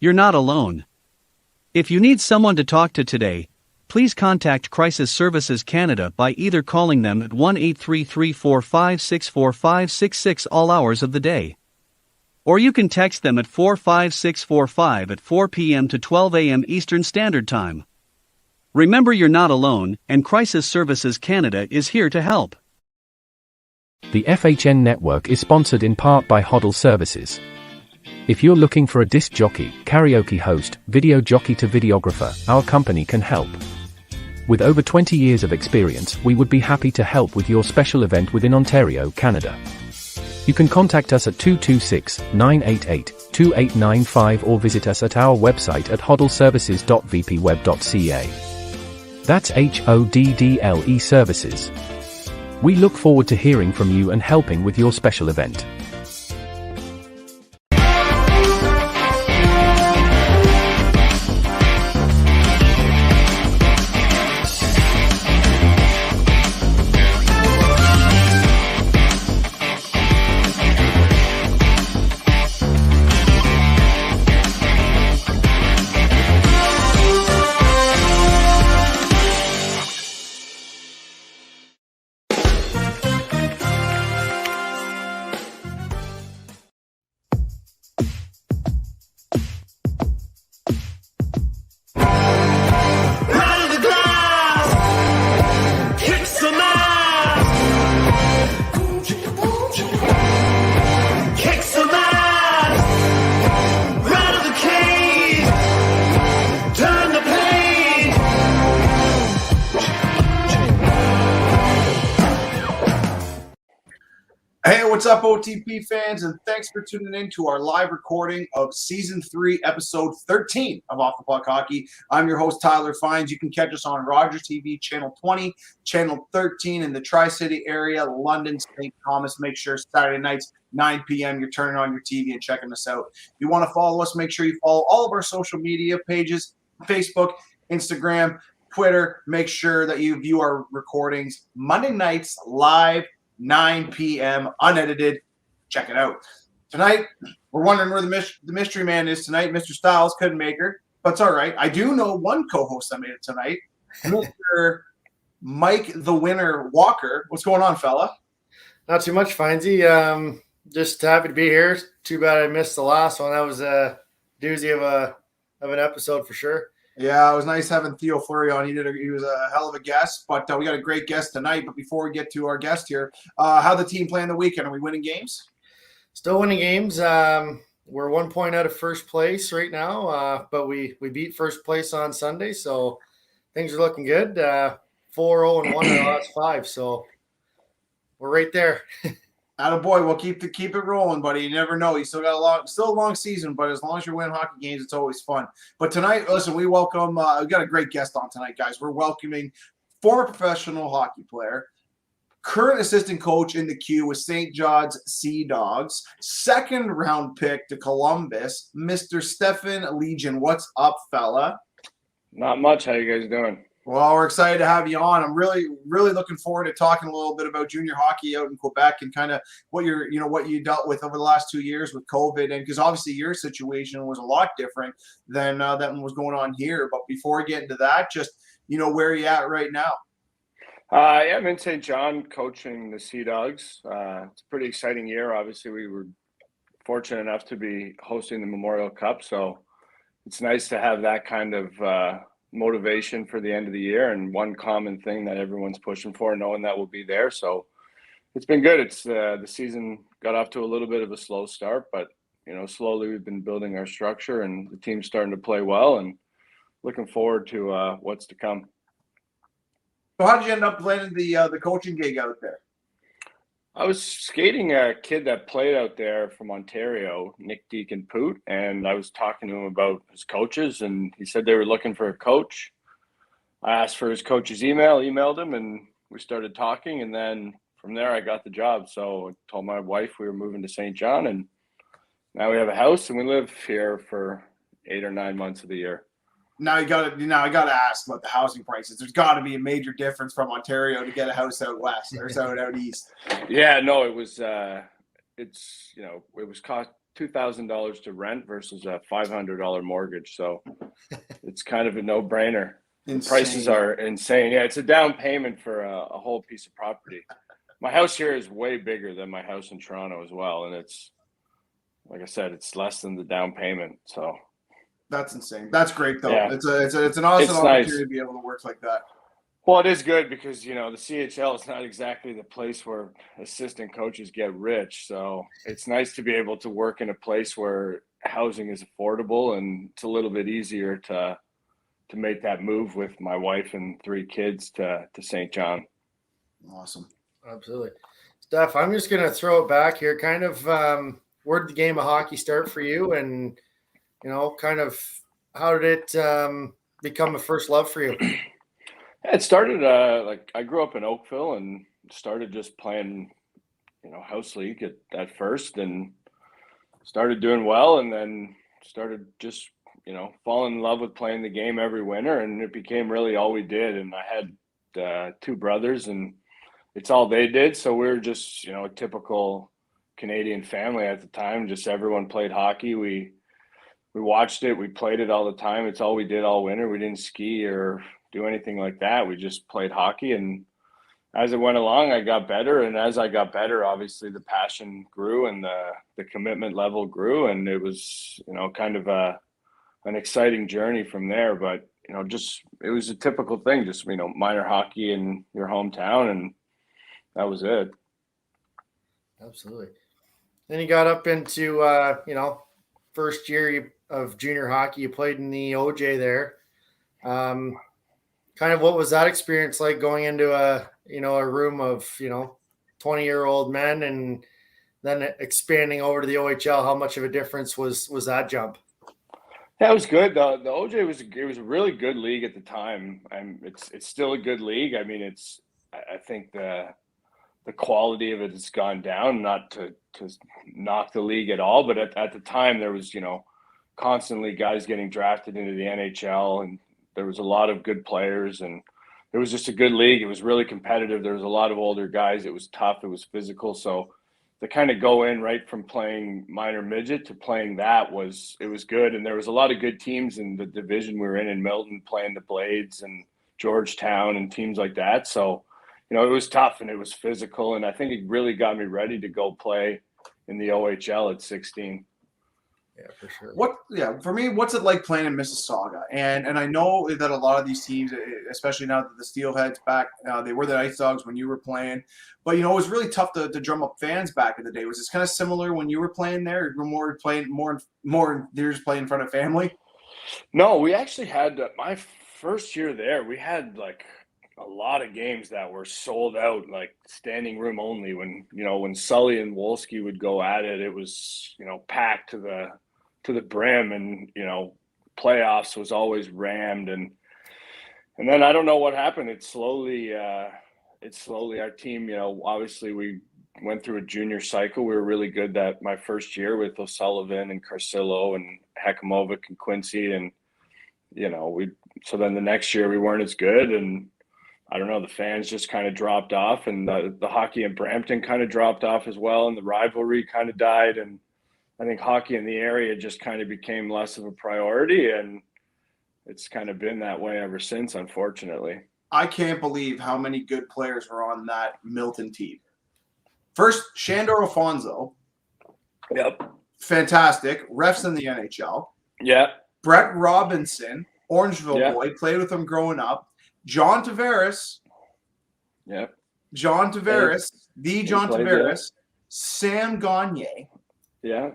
you're not alone. If you need someone to talk to today, please contact Crisis Services Canada by either calling them at 1-833-456-4566 all hours of the day. Or you can text them at 45645 at 4 p.m. to 12 a.m. Eastern Standard Time. Remember, you're not alone, and Crisis Services Canada is here to help. The FHN network is sponsored in part by Hoddle Services. If you're looking for a disc jockey, karaoke host, video jockey to videographer, our company can help. With over 20 years of experience, we would be happy to help with your special event within Ontario, Canada. You can contact us at 226-988-2895 or visit us at our website at hoddleservices.vpweb.ca. That's HODDLE Services. We look forward to hearing from you and helping with your special event. Hey, what's up, OTP fans, and thanks for tuning in to our live recording of Season 3, Episode 13 of Off the Puck Hockey. I'm your host, Tyler Fines. You can catch us on Rogers TV, Channel 20, Channel 13 in the Tri-City area, London, St. Thomas. Make sure Saturday nights, 9 p.m., you're turning on your TV and checking us out. If you want to follow us, make sure you follow all of our social media pages, Facebook, Instagram, Twitter. Make sure that you view our recordings Monday nights live, 9 p.m. unedited. Check it out. Tonight, we're wondering where the mystery man is tonight. Mr. Styles couldn't make her, but it's all right. I do know one co-host that made it tonight, Mr. Mike the Winner Walker. What's going on, fella? Not too much, Findsy. Just happy to be here. Too bad I missed the last one. That was a doozy of an episode for sure. Yeah, it was nice having Theo Fleury on. He was a hell of a guest, but we got a great guest tonight. But before we get to our guest here, how the team playing the weekend? Are we winning games? Still winning games. We're 1 point out of first place right now, but we beat first place on Sunday, so things are looking good. 4-0-1 in the last 5, so we're right there. Attaboy, we'll keep it rolling, buddy. You never know. You still got a long season, but as long as you're winning hockey games, it's always fun. But tonight, listen, we welcome. We got a great guest on tonight, guys. We're welcoming former professional hockey player, current assistant coach in the queue with St. John's Sea Dogs, second round pick to Columbus, Mr. Stefan Legein. What's up, fella? Not much. How you guys doing? Well, we're excited to have you on. I'm really, really looking forward to talking a little bit about junior hockey out in Quebec and kind of what you dealt with over the last 2 years with COVID, and because obviously your situation was a lot different than that was going on here. But before we get into that, just where are you at right now? Yeah, I'm in St. John coaching the Sea Dogs. It's a pretty exciting year. Obviously, we were fortunate enough to be hosting the Memorial Cup, so it's nice to have that kind of motivation for the end of the year, and one common thing that everyone's pushing for, knowing that we'll be there. So it's been good. It's the season got off to a little bit of a slow start, but slowly we've been building our structure, and the team's starting to play well, and looking forward to what's to come. So how did you end up landing the coaching gig out there? I was skating a kid that played out there from Ontario, Nick Deacon Poot, and I was talking to him about his coaches, and he said they were looking for a coach. I asked for his coach's emailed him, and we started talking, and then from there I got the job. So I told my wife we were moving to St. John, and now we have a house, and we live here for 8 or 9 months of the year. Now I got to ask about the housing prices. There's got to be a major difference from Ontario to get a house out west or out east. Yeah, no, it it's, it was cost $2,000 to rent versus a $500 mortgage. So it's kind of a no-brainer. The prices are insane. Yeah, it's a down payment for a whole piece of property. My house here is way bigger than my house in Toronto as well. And it's, like I said, it's less than the down payment. So that's insane. That's great, though. Yeah. It's an awesome opportunity nice to be able to work like that. Well, it is good because, the CHL is not exactly the place where assistant coaches get rich. So it's nice to be able to work in a place where housing is affordable, and it's a little bit easier to make that move with my wife and 3 kids to St. John. Awesome. Absolutely. Steph, I'm just going to throw it back here. Kind of where did the game of hockey start for you? And, kind of how did it become a first love for you? It started I grew up in Oakville and started just playing, house league at first, and started doing well, and then started just, falling in love with playing the game every winter, and it became really all we did. And I had 2 brothers, and it's all they did. So we were just, a typical Canadian family at the time. Just everyone played hockey. We watched it. We played it all the time. It's all we did all winter. We didn't ski or do anything like that. We just played hockey, and as it went along, I got better. And as I got better, obviously the passion grew and the commitment level grew, and it was, kind of an exciting journey from there. But, just, it was a typical thing, just, minor hockey in your hometown, and that was it. Absolutely. Then you got up into, first year of junior hockey. You played in the OJ there. Kind of what was that experience like, going into a room of, 20-year-old men, and then expanding over to the OHL? How much of a difference was that jump? Yeah, it was good. The OJ was a really good league at the time. And it's still a good league. I mean, I think the quality of it has gone down, not to knock the league at all, but at the time there was, constantly guys getting drafted into the NHL, and there was a lot of good players, and it was just a good league. It was really competitive. There was a lot of older guys. It was tough. It was physical. So to kind of go in right from playing minor midget to playing it was good. And there was a lot of good teams in the division we were in Milton, playing the Blades and Georgetown and teams like that. So, it was tough and it was physical. And I think it really got me ready to go play in the OHL at 16. Yeah, for sure. For me, what's it like playing in Mississauga? And I know that a lot of these teams, especially now that the Steelheads back, they were the Ice Dogs when you were playing, but it was really tough to drum up fans back in the day. Was this kind of similar when you were playing there? You're more playing you're just playing in front of family? No, we actually had my first year there. We had like a lot of games that were sold out, like standing room only. When Sully and Wolski would go at it, it was, packed to the brim, and, playoffs was always rammed. And then I don't know what happened. It slowly our team, obviously we went through a junior cycle. We were really good that my first year with O'Sullivan and Carcillo and Hekimovic and Quincy. And, so then the next year we weren't as good, and I don't know, the fans just kind of dropped off, and the hockey in Brampton kind of dropped off as well, and the rivalry kind of died, and I think hockey in the area just kind of became less of a priority, and it's kind of been that way ever since, unfortunately. I can't believe how many good players were on that Milton team. First, Shandor Alfonso. Yep. Fantastic. Refs in the NHL. Yeah. Brett Robinson, Orangeville boy, played with him growing up. John Tavares. Yep. John Tavares. John Tavares. There. Sam Gagne. Yeah.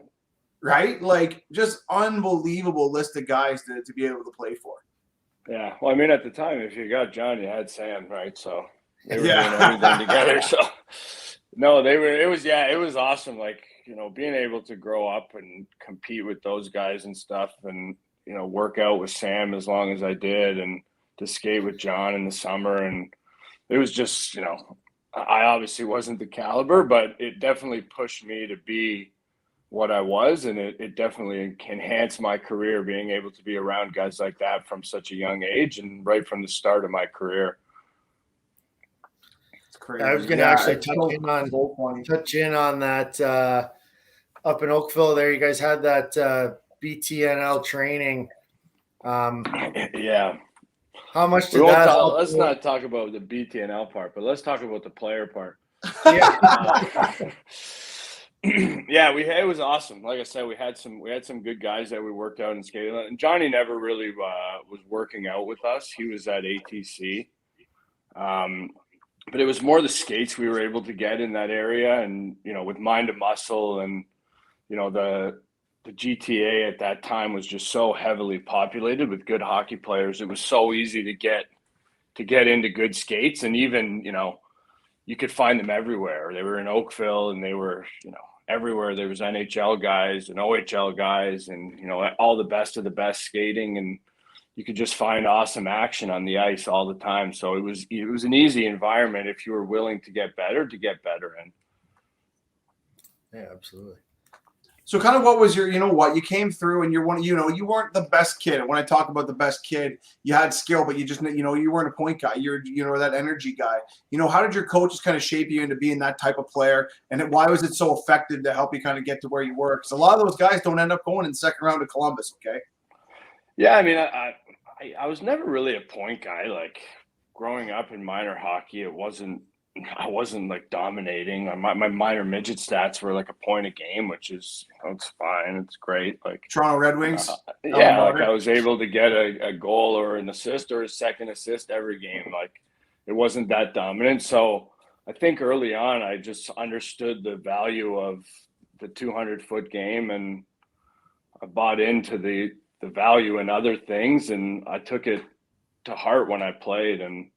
Right? Like, just unbelievable list of guys to be able to play for. Yeah. Well, I mean, at the time, if you got John, you had Sam, right? So they were doing everything together. So no, it was awesome. Like, being able to grow up and compete with those guys and stuff, and, work out with Sam as long as I did, and to skate with John in the summer. And it was just, I obviously wasn't the caliber, but it definitely pushed me to be what I was. And it definitely enhanced my career, being able to be around guys like that from such a young age and right from the start of my career. It's crazy. I was going to actually touch in on that, up in Oakville there, you guys had that BTNL training. Yeah. How much did that help? Let's not talk about the BTNL part, but let's talk about the player part. Yeah. Yeah, it was awesome. Like I said, we had some good guys that we worked out in skating. And Johnny never really was working out with us. He was at ATC. But it was more the skates we were able to get in that area, and with Mind to Muscle, and the GTA at that time was just so heavily populated with good hockey players. It was so easy to get into good skates, and even you could find them everywhere. They were in Oakville, and they were everywhere. There was NHL guys and OHL guys, and all the best of the best skating, and you could just find awesome action on the ice all the time. So it was an easy environment if you were willing to get better in. Yeah, absolutely. So kind of what was your, you came through and you're one, you weren't the best kid. And when I talk about the best kid, you had skill, but you just, you weren't a point guy. You're, that energy guy. How did your coaches kind of shape you into being that type of player? And why was it so effective to help you kind of get to where you were? Because a lot of those guys don't end up going in the second round to Columbus. Okay. Yeah. I mean, I was never really a point guy. Like growing up in minor hockey, I wasn't like dominating. My minor midget stats were like a point a game, which is it's fine. It's great. Like Toronto Red Wings. Yeah, like I was able to get a goal or an assist or a second assist every game. Like it wasn't that dominant. So I think early on I just understood the value of the 200-foot game, and I bought into the value in other things, and I took it to heart when I played. And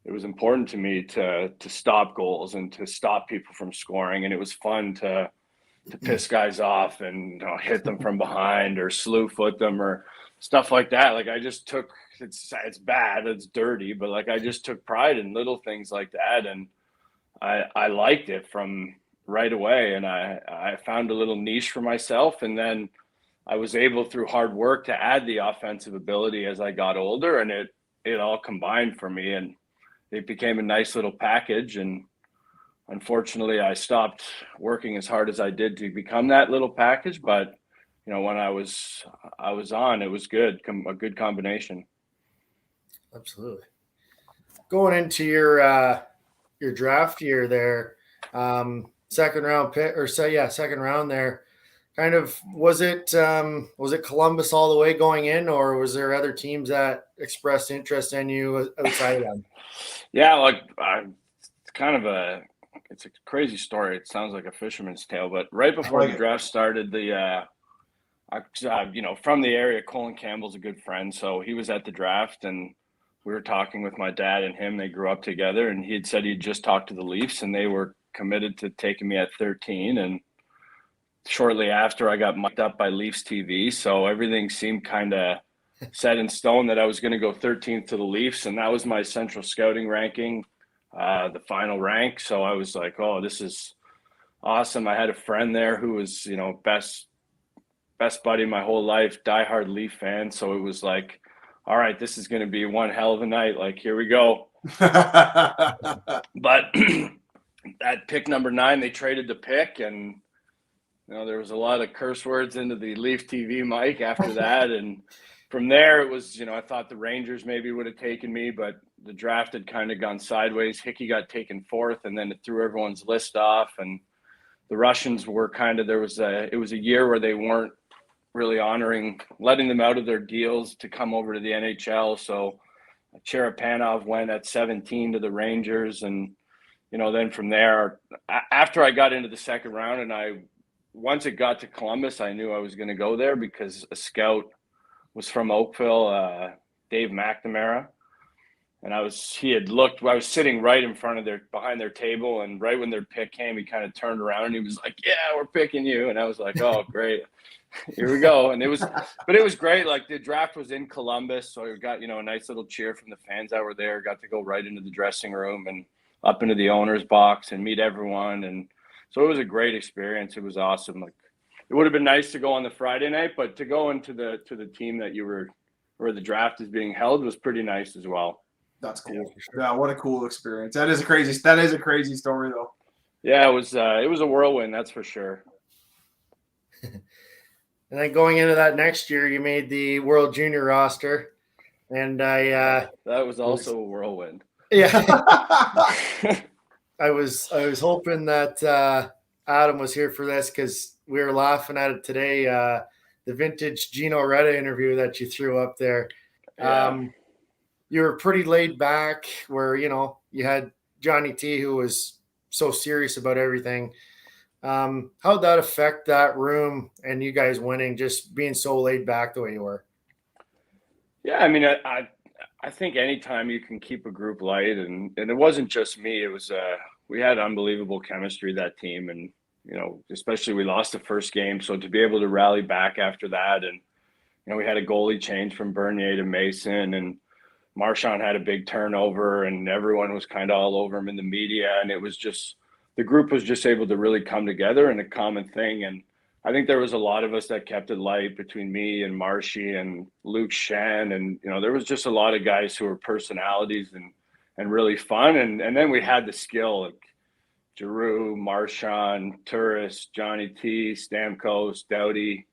it was important to me to stop goals and to stop people from scoring. And it was fun to piss guys off and hit them from behind or slew foot them or stuff like that. Like I just took, it's bad, it's dirty, but like I just took pride in little things like that. And I liked it from right away. And I found a little niche for myself. And then I was able through hard work to add the offensive ability as I got older, and it all combined for me. And it became a nice little package, and unfortunately I stopped working as hard as I did to become that little package. But when I was on, it was good, a good combination. Absolutely. Going into your draft year there, second round pick, second round there. Kind of was it Columbus all the way going in, or was there other teams that expressed interest in you outside of them? Yeah, like it's a crazy story. It sounds like a fisherman's tale, but right before the draft started, from the area, Colin Campbell's a good friend, so he was at the draft, and we were talking with my dad and him. They grew up together, and he had said he'd just talked to the Leafs, and they were committed to taking me at 13. And shortly after, I got mic'd up by Leafs TV, so everything seemed kind of set in stone that I was going to go 13th to the Leafs, and that was my central scouting ranking, the final rank. So I was like, oh, this is awesome. I had a friend there who was, best buddy my whole life, diehard Leaf fan. So it was like, all right, this is going to be one hell of a night. Like, here we go. But at pick number 9, they traded the pick, and there was a lot of curse words into the Leaf TV mic after that. And from there, it was, I thought the Rangers maybe would have taken me, but the draft had kind of gone sideways. Hickey got taken 4th, and then it threw everyone's list off. And the Russians were it was a year where they weren't really letting them out of their deals to come over to the NHL. So Cherepanov went at 17 to the Rangers. And, then from there, after I got into the second round, and once it got to Columbus, I knew I was going to go there because a scout was from Oakville, Dave McNamara. And I was sitting right in front of behind their table. And right when their pick came, he kind of turned around and he was like, yeah, we're picking you. And I was like, oh, great. Here we go. And it was great. Like the draft was in Columbus. So I got, a nice little cheer from the fans that were there. Got to go right into the dressing room and up into the owner's box and meet everyone. And so it was a great experience. It was awesome. Like it would have been nice to go on the Friday night, but to go into the team that where the draft is being held was pretty nice as well. That's cool. Yeah, what a cool experience. That is a crazy story though. Yeah, it was a whirlwind, that's for sure. And then going into that next year, you made the World Junior roster, and that was also a whirlwind. Yeah, I was hoping that Adam was here for this because we were laughing at it today. The vintage Gino Retta interview that you threw up there. Yeah. You were pretty laid back, where you had Johnny T, who was so serious about everything. How'd that affect that room and you guys winning, just being so laid back the way you were? Yeah, I mean, I think anytime you can keep a group light, and it wasn't just me, it was we had unbelievable chemistry, that team, and especially we lost the first game, so to be able to rally back after that, and we had a goalie change from Bernier to Mason, and Marchand had a big turnover, and everyone was kind of all over him in the media, and it was just, the group was just able to really come together in a common thing. And I think there was a lot of us that kept it light, between me and Marshy and Luke Shan, and there was just a lot of guys who were personalities and really fun, and then we had the skill, like Giroux, Marchand, Turris, Johnny T, Stamkos, Doughty,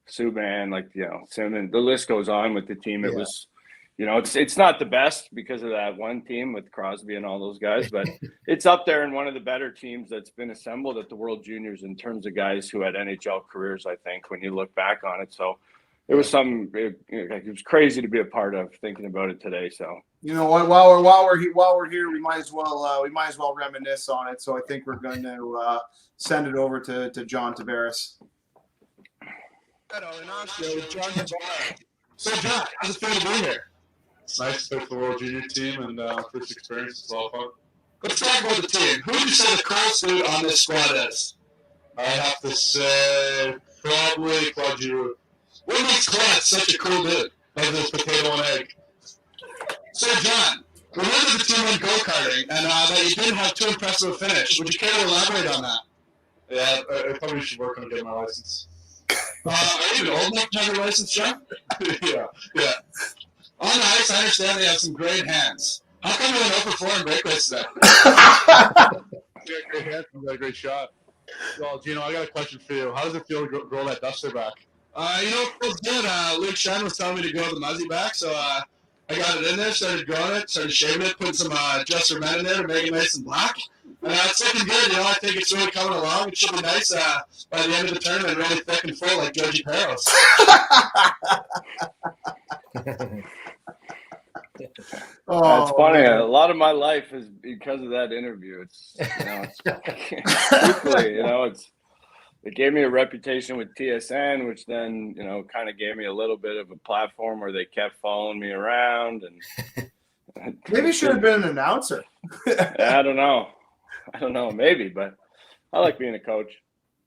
Subban, Simmons. The list goes on with the team. It was, it's not the best because of that one team with Crosby and all those guys, but it's up there in one of the better teams that's been assembled at the World Juniors in terms of guys who had NHL careers, I think, when you look back on it. So it was it was crazy to be a part of, thinking about it today. So while we're here, we might as well reminisce on it. So I think we're going to send it over to John Tavares. So John, how's it feel to be here? It's nice to play for the World Junior team, and first experience is all fun. Let's talk about the team. Who would you say the coolest dude on this squad is? I have to say probably Claude Giroux. What makes Claude such a cool dude? Like this potato and egg. So John, remember the team went go-karting, and that you didn't have too impressive a finish. Would you care to elaborate on that? Yeah, I probably should work on getting my license. Are you old enough to have your license, John? Yeah. On the ice, I understand they have some great hands. How come you went over 4 in break race today? You got great hands, you got a great shot. Well, Gino, I got a question for you. How does it feel to grow that duster back? It feels good. Luke Shen was telling me to grow the muzzy back, so I got it in there, started growing it, started shaving it, putting some Just Men in there to make it nice and black. It's looking good. I think it's really coming along. It should be nice by the end of the tournament, really thick and full like Georgie Peros. It's funny. Man. A lot of my life is because of that interview. It's truthfully, it gave me a reputation with TSN, which then kind of gave me a little bit of a platform where they kept following me around, and maybe you should have been an announcer. I don't know, maybe, but I like being a coach.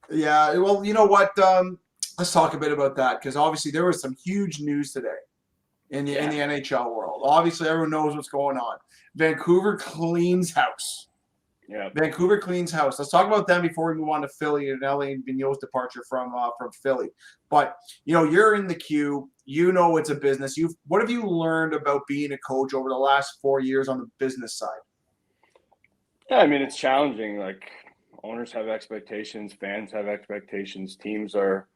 Yeah, well, you know what? Let's talk a bit about that, because obviously there was some huge news today in the NHL world. Obviously, everyone knows what's going on. Vancouver cleans house. Yeah, Vancouver cleans house. Let's talk about them before we move on to Philly and Alain Vigneault's departure from Philly. But you're in the queue. It's a business. What have you learned about being a coach over the last 4 years on the business side? Yeah, I mean, it's challenging. Like, owners have expectations, fans have expectations, teams are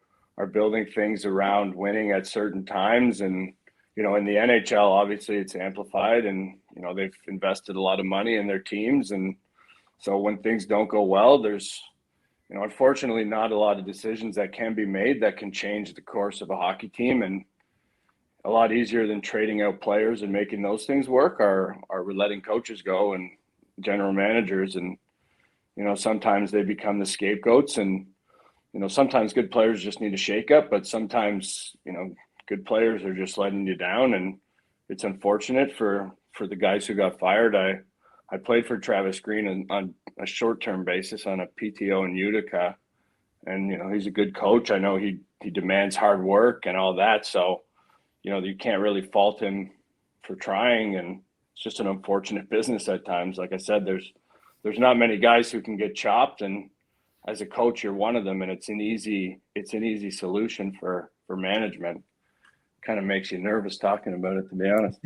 building things around winning at certain times, and in the NHL, obviously it's amplified, and they've invested a lot of money in their teams, and so when things don't go well, there's unfortunately not a lot of decisions that can be made that can change the course of a hockey team. And a lot easier than trading out players and making those things work are letting coaches go and general managers, and sometimes they become the scapegoats, and sometimes good players just need a shakeup, but sometimes good players are just letting you down, and it's unfortunate for the guys who got fired. I played for Travis Green on a short-term basis on a PTO in Utica, and he's a good coach. I know he demands hard work and all that, so you can't really fault him for trying, and it's just an unfortunate business at times. Like I said, there's not many guys who can get chopped, and as a coach, you're one of them, and it's an easy solution for management. kind of makes you nervous talking about it, to be honest.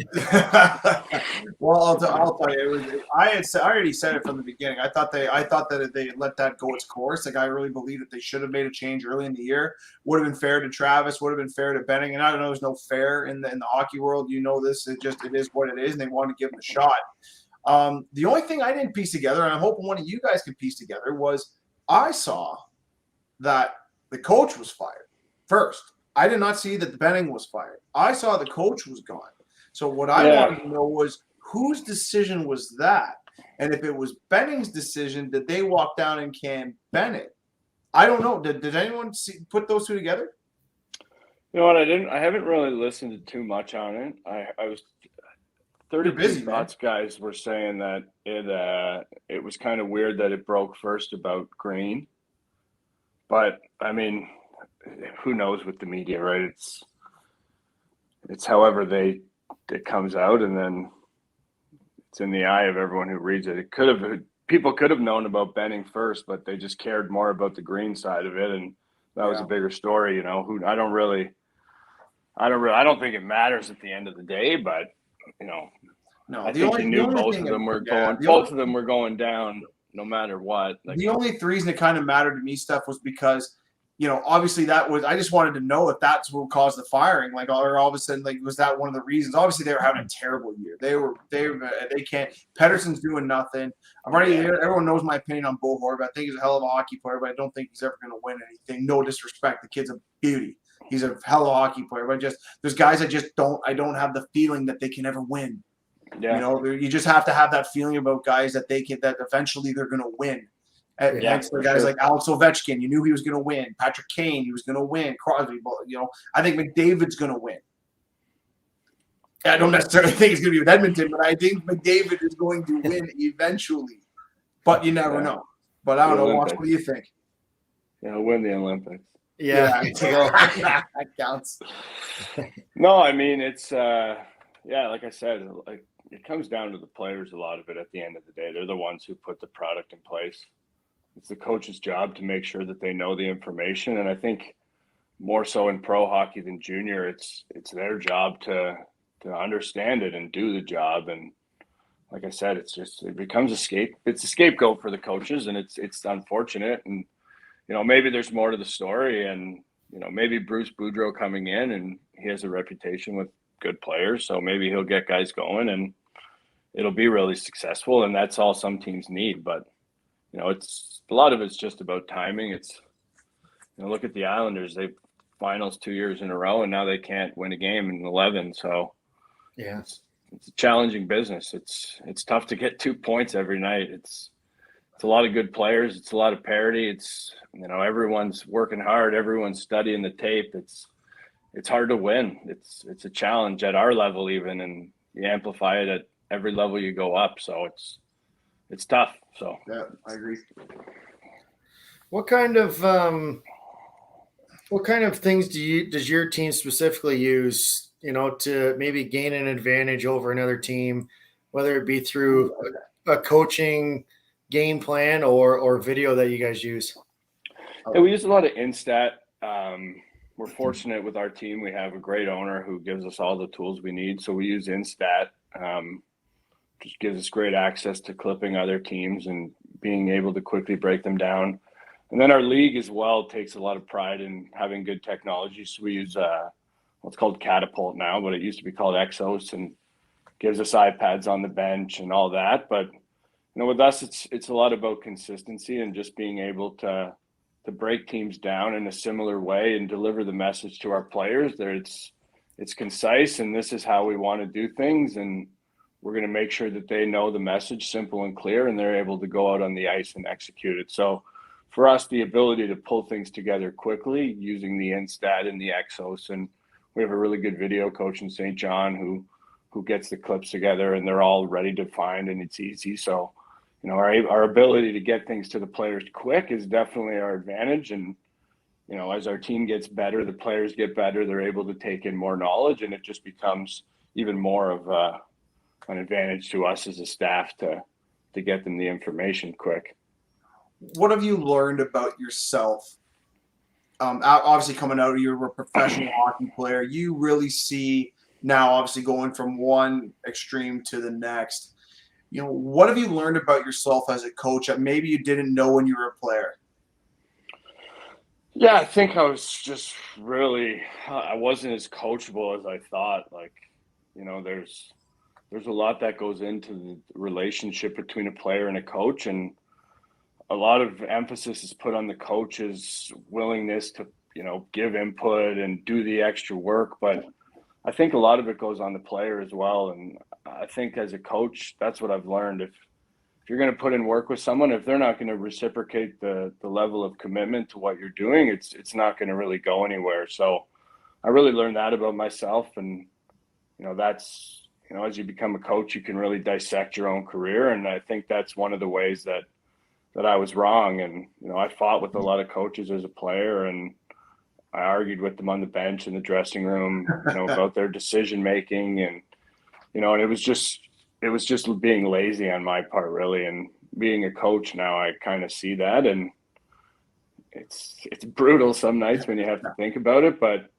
Well, I'll tell you, I already said it from the beginning. I thought that they let that go its course. Like, I really believe that they should have made a change early in the year. Would have been fair to Travis. Would have been fair to Benning. And I don't know, there's no fair in the hockey world. You know this. It is what it is, and they wanted to give him a shot. The only thing I didn't piece together, and I'm hoping one of you guys can piece together, was I saw that the coach was fired first. I did not see that the Benning was fired. I saw the coach was gone. So what I wanted to know was whose decision was that? And if it was Benning's decision, did they walk down and can Bennett? I don't know. Did anyone put those two together? You know what? I haven't really listened to too much on it. I was 32 Thoughts guys were saying that it was kind of weird that it broke first about Green. But I mean, who knows with the media, right? It's however it comes out, and then it's in the eye of everyone who reads it. People could have known about Benning first, but they just cared more about the Green side of it, and that was a bigger story. You know, I don't think it matters at the end of the day, but you know, I think you knew both of them were going down no matter what. Like, the only reason it kind of mattered to me, Steph, was because, you know, obviously I just wanted to know if that's what caused the firing. Like, or all of a sudden, like, was that one of the reasons? Obviously, they were having a terrible year. They can't. Pedersen's doing nothing. Everyone knows my opinion on Bo Horvath. I think he's a hell of a hockey player, but I don't think he's ever going to win anything. No disrespect, the kid's a beauty. He's a hell of a hockey player, but there's guys I don't have the feeling that they can ever win. Yeah. You know, you just have to have that feeling about guys that eventually they're going to win. Guys like Alex Ovechkin, you knew he was going to win. Patrick Kane, he was going to win. Crosby, you know, I think McDavid's going to win. I don't necessarily think he's going to be with Edmonton, but I think McDavid is going to win eventually. But you never know. But I don't know. What do you think? Yeah, he'll win the Olympics. Yeah. That counts. No, I mean, it's like I said, like, it comes down to the players a lot of it at the end of the day. They're the ones who put the product in place. It's the coach's job to make sure that they know the information. And I think more so in pro hockey than junior, it's their job to understand it and do the job. And like I said, it becomes it's a scapegoat for the coaches, and it's unfortunate. And, you know, maybe there's more to the story, and, you know, maybe Bruce Boudreau coming in, and he has a reputation with good players, so maybe he'll get guys going and it'll be really successful, and that's all some teams need. But, you know, it's a lot of it's just about timing. It's, you know, look at the Islanders, they've finals 2 years in a row, and now they can't win a game in 11. So yeah, it's a challenging business. It's tough to get 2 points every night. It's a lot of good players. It's a lot of parity. It's, you know, everyone's working hard. Everyone's studying the tape. It's hard to win. It's a challenge at our level even, and you amplify it at every level you go up. So it's tough. So yeah, I agree. What kind of things does your team specifically use, you know, to maybe gain an advantage over another team, whether it be through a coaching game plan or video that you guys use? Yeah, we use a lot of Instat. We're fortunate with our team. We have a great owner who gives us all the tools we need. So we use Instat. Just gives us great access to clipping other teams and being able to quickly break them down. And then our league as well takes a lot of pride in having good technology. So we use what's called Catapult now, but it used to be called Exos, and gives us iPads on the bench and all that. But, you know, with us, it's a lot about consistency and just being able to break teams down in a similar way and deliver the message to our players that it's concise, and this is how we want to do things, and we're going to make sure that they know the message, simple and clear, and they're able to go out on the ice and execute it. So for us, the ability to pull things together quickly using the Instat and the Exos, and we have a really good video coach in St. John who gets the clips together, and they're all ready to find, and it's easy. So, you know, our ability to get things to the players quick is definitely our advantage. And, you know, as our team gets better, the players get better, they're able to take in more knowledge, and it just becomes even more of an advantage to us as a staff to get them the information quick. What have you learned about yourself obviously coming out, you were a professional hockey player. You really see now, obviously going from one extreme to the next. What have you learned about yourself as a coach that maybe you didn't know when you were a player? Yeah, I think I wasn't as coachable as I thought. Like, there's a lot that goes into the relationship between a player and a coach, and a lot of emphasis is put on the coach's willingness to, give input and do the extra work. But I think a lot of it goes on the player as well. And I think as a coach, that's what I've learned. If you're going to put in work with someone, if they're not going to reciprocate the level of commitment to what you're doing, it's not going to really go anywhere. So I really learned that about myself. And, that's, as you become a coach, you can really dissect your own career. And I think that's one of the ways that I was wrong. And, I fought with a lot of coaches as a player, and I argued with them on the bench in the dressing room, about their decision making, and and it was just being lazy on my part, really. And being a coach now, I kind of see that, and it's brutal some nights when you have to think about it, but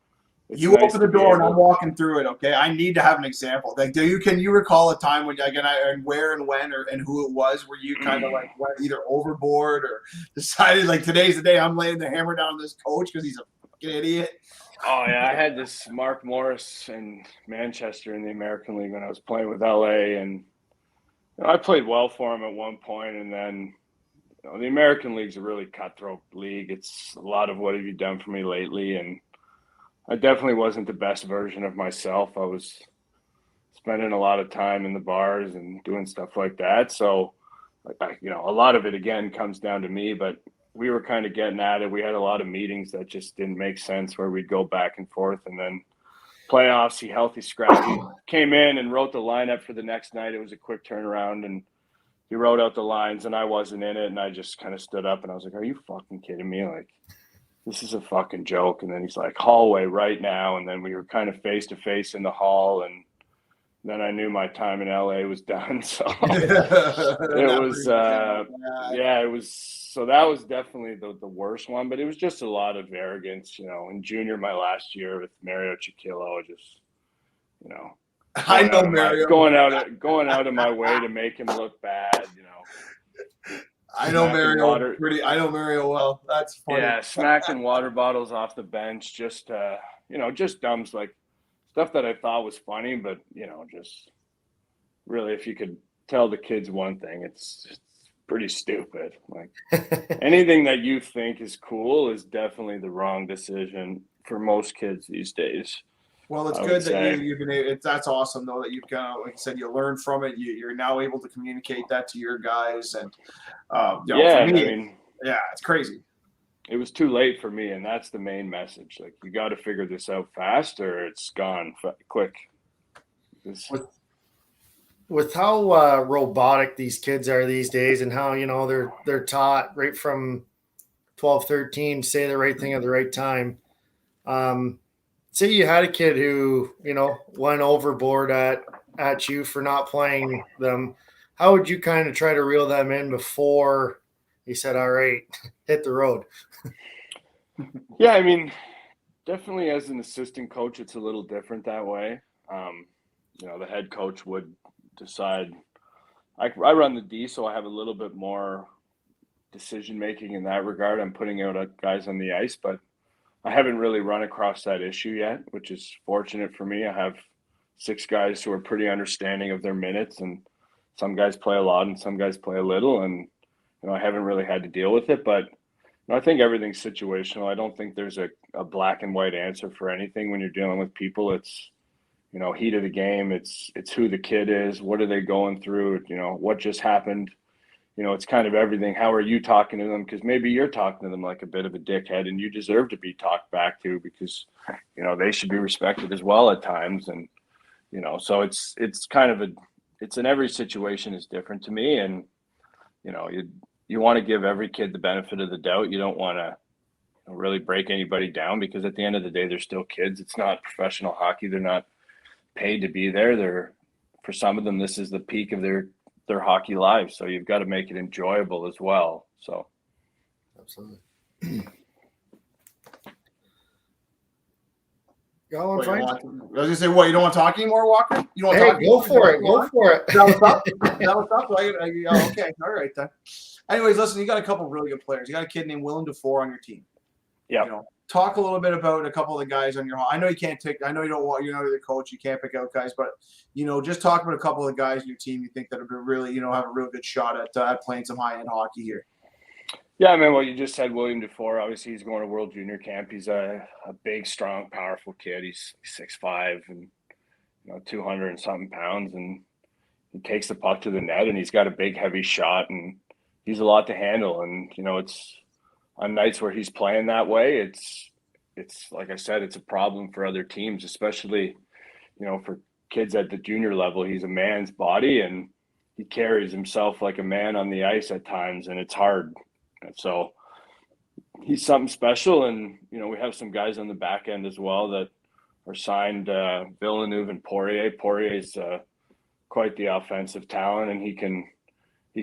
you nice open the door and I'm walking through it. Okay, I need to have an example. Like, can you recall a time when and where and when and who it was where you kind of like went either overboard or decided like today's the day I'm laying the hammer down on this coach because he's a fucking idiot? Oh yeah, I had this Mark Morris in Manchester in the American League when I was playing with LA, and I played well for him at one point, and then the American League's a really cutthroat league. It's a lot of what have you done for me lately, and I definitely wasn't the best version of myself. I was spending a lot of time in the bars and doing stuff like that. So, a lot of it, again, comes down to me, but we were kind of getting at it. We had a lot of meetings that just didn't make sense where we'd go back and forth, and then playoffs, he healthy scrappy came in and wrote the lineup for the next night. It was a quick turnaround, and he wrote out the lines, and I wasn't in it, and I just kind of stood up, and I was like, are you fucking kidding me? Like, this is a fucking joke. And then he's like, hallway right now. And then we were kind of face to face in the hall. And then I knew my time in LA was done. So it was, it was, so that was definitely the worst one, but it was just a lot of arrogance, in junior, my last year with Mario Chiquillo, just, I know Mario going out of my way to make him look bad, I know Mario well. That's funny. Yeah, smacking water bottles off the bench, just just dumb, like stuff that I thought was funny, but just really, if you could tell the kids one thing, it's pretty stupid. Like anything that you think is cool is definitely the wrong decision for most kids these days. Well, it's good that you've been able. That's awesome, though, that you've kind of, like you said, you learned from it. You're now able to communicate that to your guys, and for me, it's crazy. It was too late for me, and that's the main message. Like, you got to figure this out fast, or it's gone quick. With how robotic these kids are these days, and how they're taught right from 12, 13 to say the right thing at the right time. Say you had a kid who, went overboard at you for not playing them. How would you kind of try to reel them in before you said, all right, hit the road? Yeah, I mean, definitely as an assistant coach, it's a little different that way. The head coach would decide. I run the D, so I have a little bit more decision-making in that regard. I'm putting out guys on the ice, but I haven't really run across that issue yet, which is fortunate for me. I have 6 guys who are pretty understanding of their minutes, and some guys play a lot and some guys play a little, and I haven't really had to deal with it. But I think everything's situational. I don't think there's a black and white answer for anything when you're dealing with people. It's heat of the game. It's who the kid is. What are they going through? What just happened? It's kind of everything. How are you talking to them? Because maybe you're talking to them like a bit of a dickhead, and you deserve to be talked back to because, they should be respected as well at times. And, so it's kind of it's in every situation is different to me. And, you want to give every kid the benefit of the doubt. You don't want to really break anybody down because at the end of the day, they're still kids. It's not professional hockey. They're not paid to be there. For some of them, this is the peak of their hockey lives. So you've got to make it enjoyable as well. So. Absolutely. Going What, fine. I was gonna say, what, you don't want to talk anymore, Walker? You don't want to Hey, talk go anymore? for it. Go for it. Is that what's up? Is that what's up? Okay, all right then. Anyways, listen, you got a couple really good players. You got a kid named Willem Dufour on your team. Yeah. You know, talk a little bit about a couple of the guys on your. I know you can't take. I know you don't want. You're not the coach. You can't pick out guys, but just talk about a couple of guys in your team you think that are really, have a real good shot at playing some high end hockey here. Yeah, I mean, well, you just said William Dufour. Obviously, he's going to World Junior Camp. He's a big, strong, powerful kid. He's 6'5" and 200 and something pounds, and he takes the puck to the net, and he's got a big, heavy shot, and he's a lot to handle. And it's on nights where he's playing that way, it's like I said, it's a problem for other teams, especially for kids at the junior level. He's a man's body, and he carries himself like a man on the ice at times, and it's hard. So he's something special, and we have some guys on the back end as well that are signed, Villeneuve and Poirier. Poirier's quite the offensive talent, and he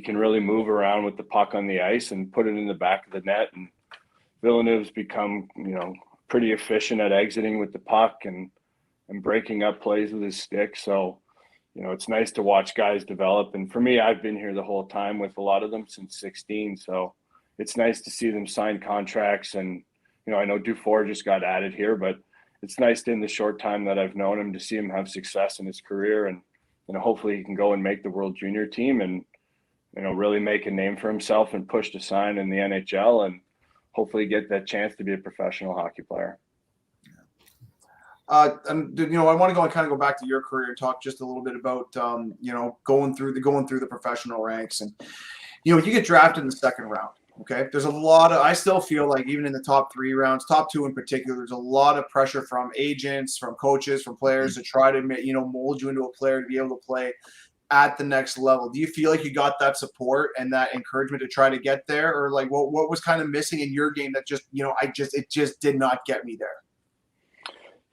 can really move around with the puck on the ice and put it in the back of the net. And Villeneuve's become pretty efficient at exiting with the puck and breaking up plays with his stick. So it's nice to watch guys develop. And for me, I've been here the whole time with a lot of them since 16. So it's nice to see them sign contracts. And, I know Dufour just got added here, but it's nice in the short time that I've known him to see him have success in his career. And, hopefully he can go and make the World Junior team and, really make a name for himself and push to sign in the NHL and hopefully get that chance to be a professional hockey player. I want to go back to your career and talk just a little bit about, going through the professional ranks. And, you get drafted in the second round. Okay. There's a lot of, I still feel like even in the top 3 rounds, top 2 in particular, there's a lot of pressure from agents, from coaches, from players to try to, mold you into a player to be able to play at the next level. Do you feel like you got that support and that encouragement to try to get there? Or like what was kind of missing in your game that just, it just did not get me there?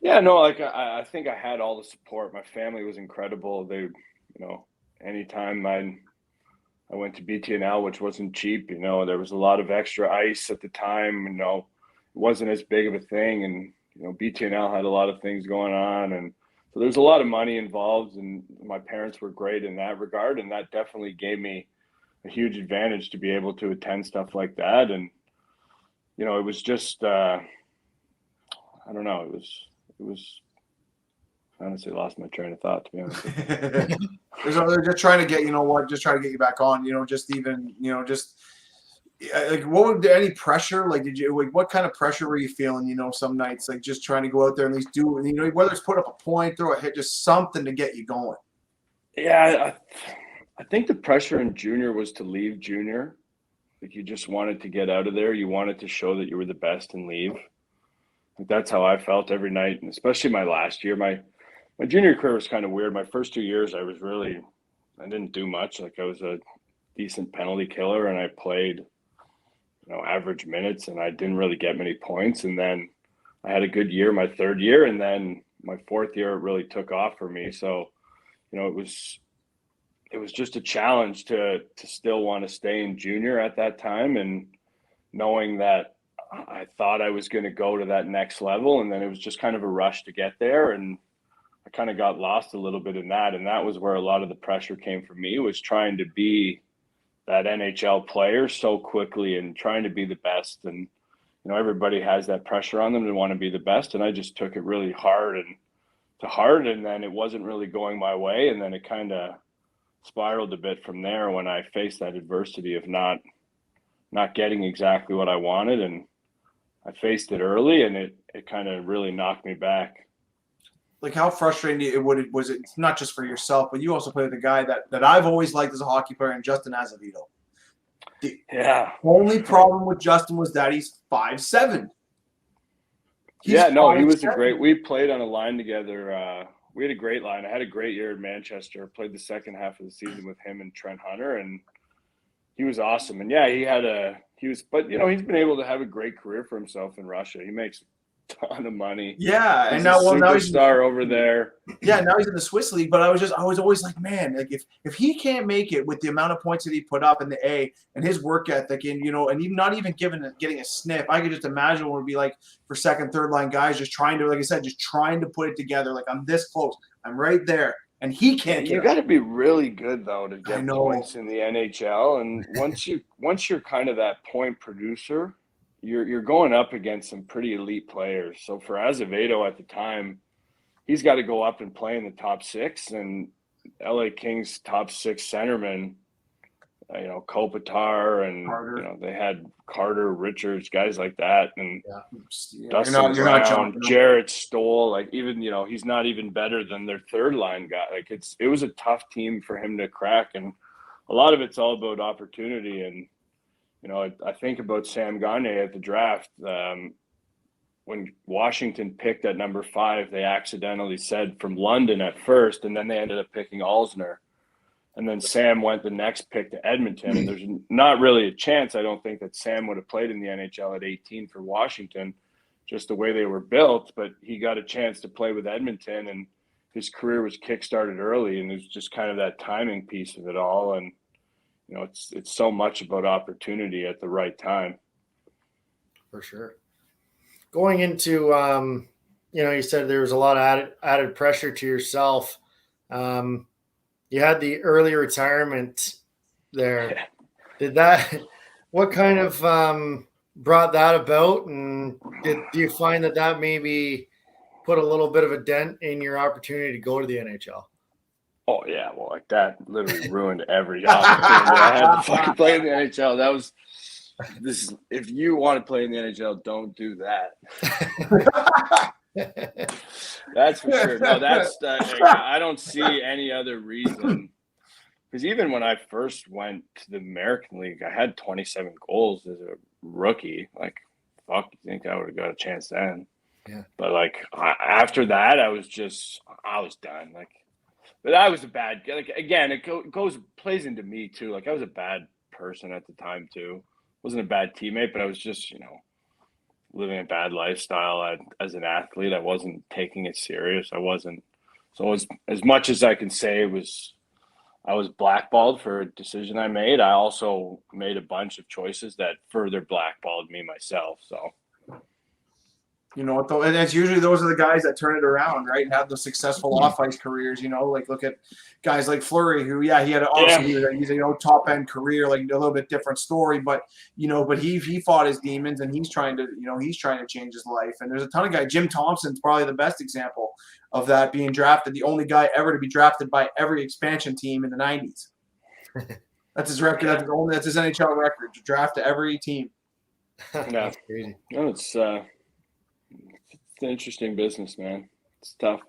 Yeah, no, like I think I had all the support. My family was incredible. They, anytime I went to BTNL, which wasn't cheap, there was a lot of extra ice at the time, it wasn't as big of a thing. And, BTNL had a lot of things going on. And so there's a lot of money involved, and my parents were great in that regard. And that definitely gave me a huge advantage to be able to attend stuff like that. And, it was just, I don't know, it was I honestly lost my train of thought, to be honest with you. They're just trying to get, just trying to get you back on, like any pressure? Like, what kind of pressure were you feeling, some nights, like just trying to go out there and at least do, whether it's put up a point, throw a hit, just something to get you going? Yeah. I think the pressure in junior was to leave junior. Like you just wanted to get out of there. You wanted to show that you were the best and leave. That's how I felt every night, and especially my last year. My junior career was kind of weird. My first 2 years, I didn't do much. Like I was a decent penalty killer, and I played, average minutes, and I didn't really get many points. And then I had a good year my third year, and then my fourth year, it really took off for me. So, it was just a challenge to still want to stay in junior at that time, and knowing that I thought I was going to go to that next level, and then it was just kind of a rush to get there. And I kind of got lost a little bit in that. And that was where a lot of the pressure came from me, was trying to be that NHL player so quickly and trying to be the best. And, everybody has that pressure on them to want to be the best. And I just took it really hard. And then it wasn't really going my way. And then it kind of spiraled a bit from there when I faced that adversity of not getting exactly what I wanted. And I faced it early, and it kind of really knocked me back. Like, how frustrating was it not just for yourself, but you also played with a guy that I've always liked as a hockey player, and Justin Azevedo. Yeah. The only problem with Justin was that he's 5'7". He was we played on a line together. We had a great line. I had a great year in Manchester. Played the second half of the season with him and Trent Hunter, and he was awesome. And yeah, he's been able to have a great career for himself in Russia. He makes ton of money. Yeah, He's and now he's superstar over there. Yeah, now he's in the Swiss League. But I was always like, man, like if he can't make it with the amount of points that he put up in the A and his work ethic, and and even not even getting a sniff, I could just imagine what it would be like for second, third line guys just trying to, like I said, just trying to put it together. Like, I'm this close, I'm right there, and he can't. You got to be really good though to I get know. points in the NHL, and once you're kind of that point producer, you're going up against some pretty elite players. So for Azevedo at the time, he's got to go up and play in the top six, and LA Kings top six centermen, Kopitar and Carter. They had Carter, Richards, guys like that, and You're Dustin not Brown, jumping. Jarrett Stoll. Like, even he's not even better than their third line guy. Like, it was a tough team for him to crack, and a lot of it's all about opportunity. And I think about Sam Gagner at the draft. When Washington picked at number 5, they accidentally said from London at first, and then they ended up picking Alzner. And then Sam went the next pick to Edmonton, and there's not really a chance, I don't think, that Sam would have played in the NHL at 18 for Washington, just the way they were built. But he got a chance to play with Edmonton, and his career was kickstarted early, and it was just kind of that timing piece of it all. And it's so much about opportunity at the right time. For sure. Going into, you said there was a lot of added pressure to yourself. You had the early retirement there. What kind of brought that about? And do you find that maybe put a little bit of a dent in your opportunity to go to the NHL? Oh, yeah. Well, like, that literally ruined every opportunity I had to fucking play in the NHL. That was if you want to play in the NHL, don't do that. That's for sure. No, I don't see any other reason. Because even when I first went to the American League, I had 27 goals as a rookie. Like, fuck, you think I would have got a chance then? Yeah. But after that, I was done. Like, but I was a bad guy. Like, again, it plays into me too. Like, I was a bad person at the time too. Wasn't a bad teammate, but I was just, living a bad lifestyle as an athlete. I wasn't taking it serious. I wasn't. So as much as I can say I was blackballed for a decision I made, I also made a bunch of choices that further blackballed me myself. So. You know what though, and it's usually those are the guys that turn it around, right, and have the successful off-ice careers. Like look at guys like Fleury, who he had he's a top end career, like a little bit different story, but he fought his demons, and he's trying to change his life. And there's a ton of guys. Jim Thompson's probably the best example of that, being drafted, the only guy ever to be drafted by every expansion team in the 90s. That's his record. That's his NHL record, to draft to every team. Yeah, that's crazy. No, it's an interesting business, man. It's tough.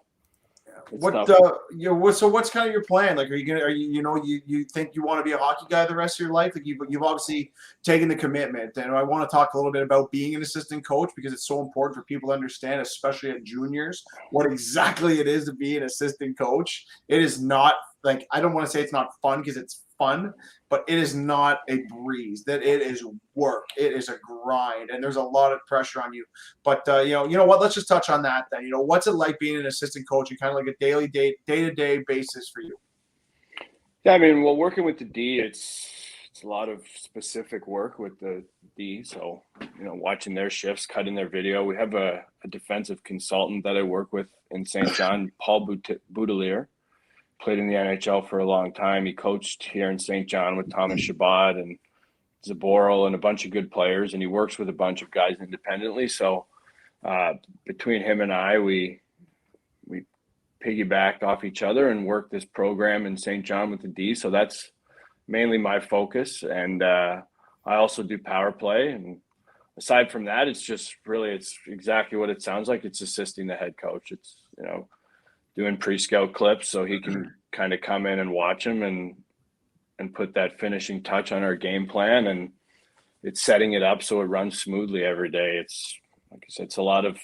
So what's kind of your plan? Like, you think you want to be a hockey guy the rest of your life? Like, you've obviously taken the commitment, and I want to talk a little bit about being an assistant coach, because it's so important for people to understand, especially at juniors, what exactly it is to be an assistant coach. It is not, like, I don't want to say it's not fun, because it's fun, but it is not a breeze. That it is work. It is a grind, and there's a lot of pressure on you. But you know what? Let's just touch on that then. What's it like being an assistant coach, and kind of like a day-to-day basis for you? Yeah, I mean, well, working with the D, it's a lot of specific work with the D. So, watching their shifts, cutting their video. We have a defensive consultant that I work with in St. John, Paul Boudelier. Played in the NHL for a long time. He coached here in St. John with Thomas Chabot and Zaboral and a bunch of good players, and he works with a bunch of guys independently. So between him and I, we piggybacked off each other and worked this program in St. John with the D. So that's mainly my focus. And I also do power play. And aside from that, it's exactly what it sounds like. It's assisting the head coach. It's, doing pre-scout clips so he can kind of come in and watch them and put that finishing touch on our game plan. And it's setting it up so it runs smoothly every day. It's, like I said, it's a lot of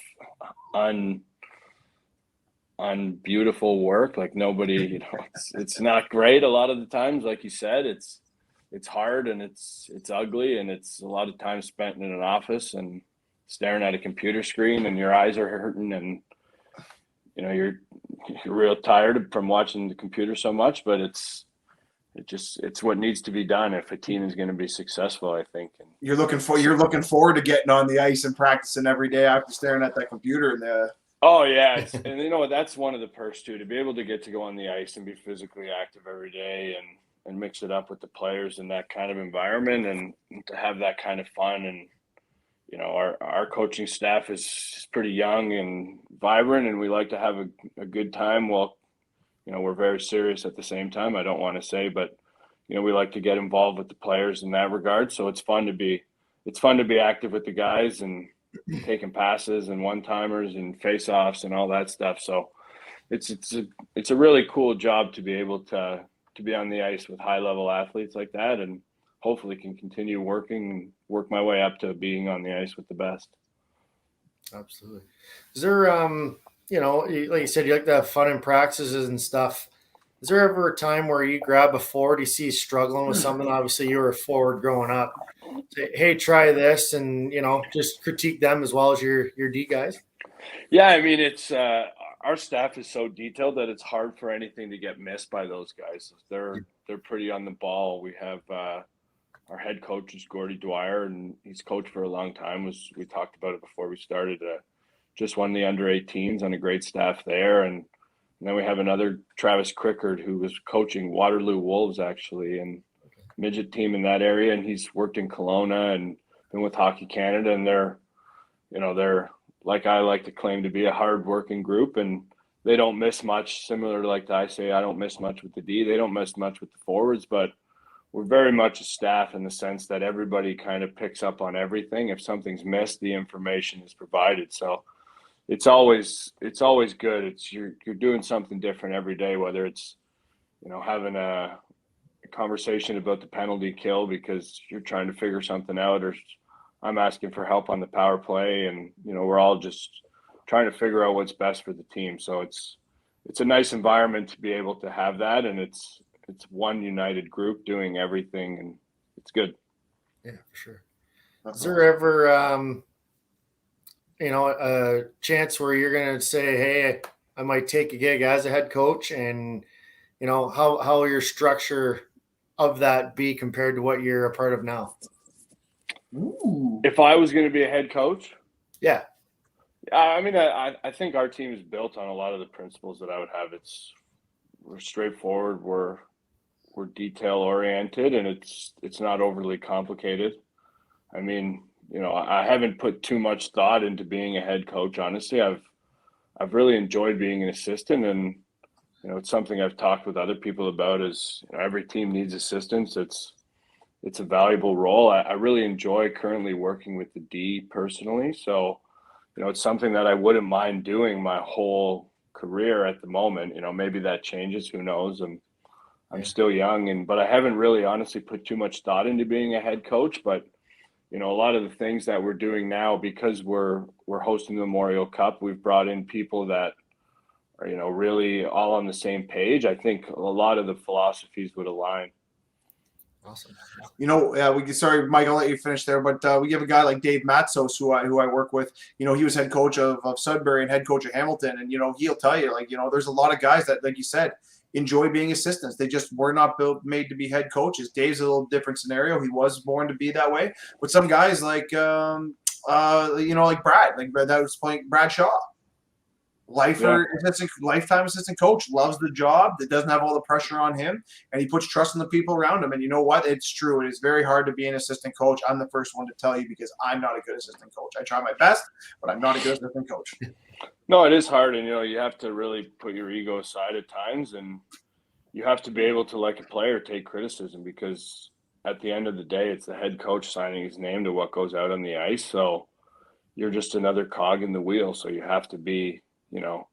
unbeautiful work. Like, nobody, it's not great a lot of the times. Like you said, it's hard, and it's ugly, and it's a lot of time spent in an office, and staring at a computer screen and your eyes are hurting and, you know, you're real tired from watching the computer so much, but it's what needs to be done if a team is going to be successful, I think. And you're looking forward to getting on the ice and practicing every day after staring at that computer and the. Oh yeah, and you know that's one of the perks too, to be able to get to go on the ice and be physically active every day and mix it up with the players in that kind of environment and to have that kind of fun. And you know, our coaching staff is pretty young and vibrant, and we like to have a good time. Well, you know, we're very serious at the same time. I don't want to say, but you know, we like to get involved with the players in that regard. So it's fun to be active with the guys and taking passes and one-timers and face-offs and all that stuff. So it's a really cool job to be able to be on the ice with high-level athletes like that, and hopefully can continue work my way up to being on the ice with the best. Absolutely. Is there, you know, like you said, you like to have fun in practices and stuff. Is there ever a time where you grab a forward, you see struggling with something? Obviously, you were a forward growing up. Say, hey, try this, and you know, just critique them as well as your D guys. Yeah, I mean, it's our staff is so detailed that it's hard for anything to get missed by those guys. They're pretty on the ball. We have our head coach is Gordy Dwyer, and he's coached for a long time. We talked about it before we started. Just won the under-18s on a great staff there, and then we have another Travis Crickard who was coaching Waterloo Wolves actually, and midget team in that area, and he's worked in Kelowna and been with Hockey Canada, and they're like I like to claim to be a hard-working group, and they don't miss much. Similar to like I say, I don't miss much with the D. They don't miss much with the forwards, but we're very much a staff in the sense that everybody kind of picks up on everything. If something's missed, the information is provided. So it's always good. You're doing something different every day, whether it's, you know, having a conversation about the penalty kill because you're trying to figure something out, or I'm asking for help on the power play, and you know, we're all just trying to figure out what's best for the team. So it's a nice environment to be able to have that, and it's one united group doing everything, and it's good. Yeah, for sure. Is there ever you know, a chance where you're going to say, hey, I might take a gig as a head coach, and you know, how your structure of that be compared to what you're a part of now? Ooh. If I was going to be a head coach? Yeah. I mean, I think our team is built on a lot of the principles that I would have. We're straightforward, we're detail oriented, and it's not overly complicated. I mean, you know, I haven't put too much thought into being a head coach, honestly. I've really enjoyed being an assistant, and you know, it's something I've talked with other people about. Is, you know, every team needs assistants. It's a valuable role. I really enjoy currently working with the D personally. So, you know, it's something that I wouldn't mind doing my whole career at the moment. You know, maybe that changes, who knows? I'm still young, but I haven't really honestly put too much thought into being a head coach. But, you know, a lot of the things that we're doing now, because we're hosting the Memorial Cup, we've brought in people that are, you know, really all on the same page. I think a lot of the philosophies would align. Awesome. You know, sorry, Mike, I'll let you finish there, but we have a guy like Dave Matsos who I work with. You know, he was head coach of Sudbury and head coach of Hamilton, and you know, he'll tell you, like, you know, there's a lot of guys that, like you said, enjoy being assistants. They just were not made to be head coaches. Dave's a little different scenario. He was born to be that way, but some guys like you know, like Brad, that was playing Brad Shaw. Lifetime assistant coach, loves the job, that doesn't have all the pressure on him, and he puts trust in the people around him. And you know what? It's true. It is very hard to be an assistant coach. I'm the first one to tell you, because I'm not a good assistant coach. I try my best, but I'm not a good assistant coach. No, it is hard, and you know, you have to really put your ego aside at times, and you have to be able to, like a player, take criticism, because at the end of the day, it's the head coach signing his name to what goes out on the ice. So you're just another cog in the wheel. So you have to be, you know,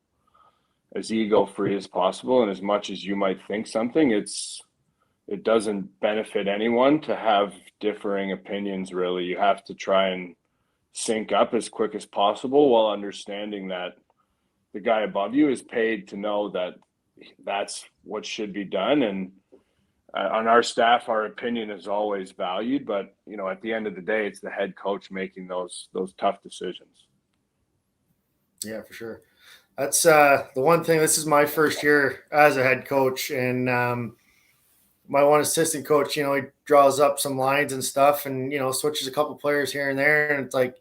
as ego-free as possible. And as much as you might think something, it doesn't benefit anyone to have differing opinions, really. You have to try and sync up as quick as possible, while understanding that the guy above you is paid to know that that's what should be done. And on our staff, our opinion is always valued, but at the end of the day, it's the head coach making those tough decisions. Yeah, for sure. That's the one thing. This is my first year as a head coach, and my one assistant coach, he draws up some lines and stuff, and switches a couple players here and there, and it's like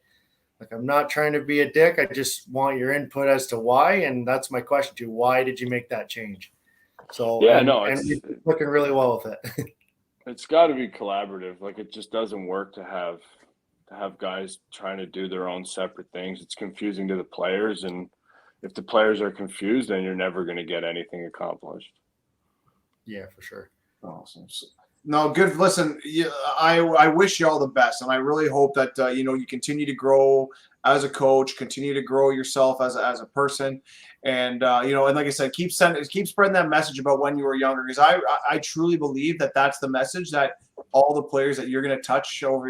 I'm not trying to be a dick. I just want your input as to why, and that's my question to you. Why did you make that change? So yeah, and it's looking really well with it. It's got to be collaborative. Like, it just doesn't work to have guys trying to do their own separate things. It's confusing to the players, and if the players are confused, then you're never going to get anything accomplished. Yeah, for sure. Awesome. No, good. Listen, I wish you all the best, and I really hope that you continue to grow as a coach, continue to grow yourself as a person, and and like I said, keep spreading that message about when you were younger, because I truly believe that that's the message that all the players that you're going to touch over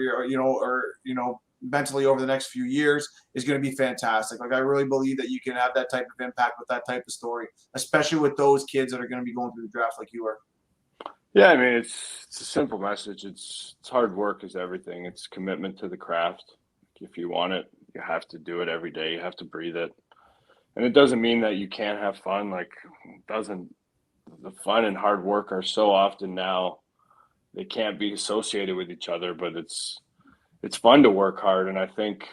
mentally over the next few years is going to be fantastic. Like, I really believe that you can have that type of impact with that type of story, especially with those kids that are going to be going through the draft like you are. Yeah, I mean, it's a simple message. It's hard work is everything. It's commitment to the craft. If you want it, you have to do it every day. You have to breathe it. And it doesn't mean that you can't have fun. Like, the fun and hard work are so often now, they can't be associated with each other, but it's fun to work hard. And I think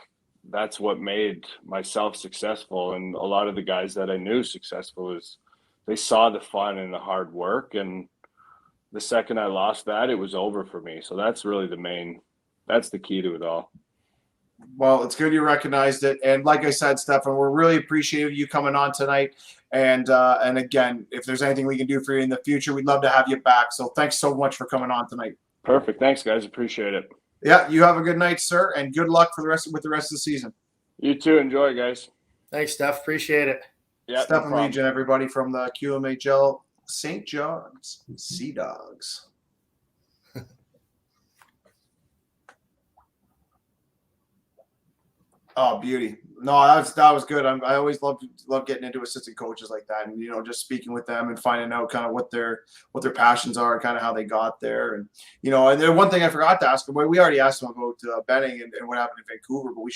that's what made myself successful. And a lot of the guys that I knew successful is they saw the fun and the hard work, and the second I lost that, it was over for me. So that's really that's the key to it all. Well, it's good you recognized it. And like I said, Stefan, we're really appreciative of you coming on tonight. And again, if there's anything we can do for you in the future, we'd love to have you back. So thanks so much for coming on tonight. Perfect. Thanks, guys. Appreciate it. Yeah, you have a good night, sir, and good luck with the rest of the season. You too. Enjoy, guys. Thanks, Steph. Appreciate it. Yeah, Stefan Legein, everybody, from the QMHL St. John's Sea Dogs. Oh, beauty. No, that was good. I always love getting into assistant coaches like that, and just speaking with them and finding out kind of what their passions are, kind of how they got there, and and then one thing I forgot to ask him. We already asked him about Benning and what happened in Vancouver, but we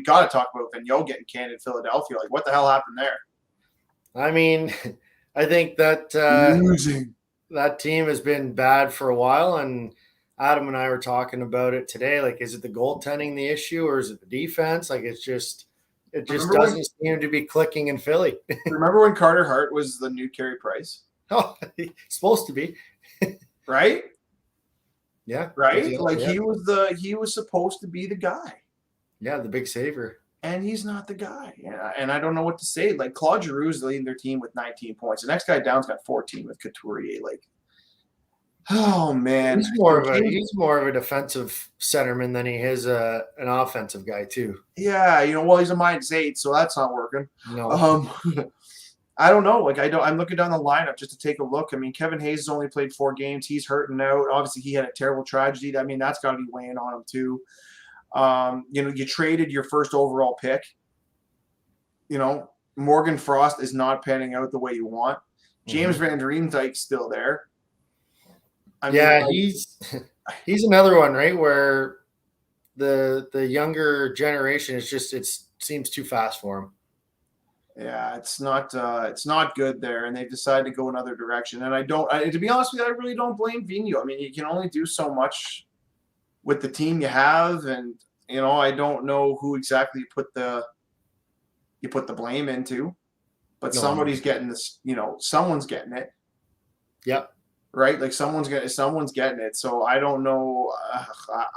got to talk about Vigneault getting canned in Philadelphia. Like, what the hell happened there? I mean, I think that that team has been bad for a while, and Adam and I were talking about it today. Like, is it the goaltending the issue, or is it the defense? Like, it just doesn't seem to be clicking in Philly. Remember when Carter Hart was the new Carey Price? Oh, he's supposed to be. Right? Yeah. Right? Like, yeah. He was supposed to be the guy. Yeah, the big saver. And he's not the guy. Yeah, and I don't know what to say. Like, Claude Giroux is leading their team with 19 points. The next guy down's got 14 with Couturier. Like, oh man, he's more of a defensive centerman than he is an offensive guy too. Yeah, well, he's a -8, so that's not working. No. I don't know. Like, I'm looking down the lineup just to take a look. I mean, Kevin Hayes has only played 4 games. He's hurting out. Obviously, he had a terrible tragedy. I mean, that's got to be weighing on him too. You traded your first overall pick. Morgan Frost is not panning out the way you want. James Van Riemsdyk's still there. He's another one, right? Where the younger generation is just, it seems too fast for him. Yeah, it's not good there, and they've decided to go another direction. And to be honest with you, I really don't blame Vigneault. I mean, you can only do so much with the team you have, and I don't know who exactly you put the blame into, but somebody's getting this. Someone's getting it. Yep. Right, like someone's getting it. So I don't know.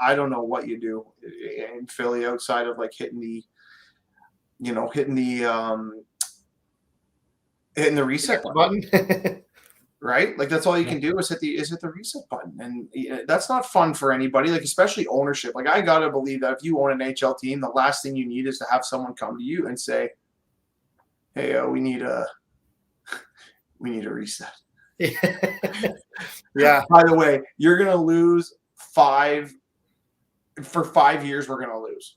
I don't know what you do in Philly outside of like hitting the reset button. Right, like that's all you can do is hit the reset button, and that's not fun for anybody. Like, especially ownership. Like, I gotta believe that if you own an NHL team, the last thing you need is to have someone come to you and say, "Hey, we need a reset." Yeah. By the way, you're gonna lose 5 for 5 years. We're gonna lose.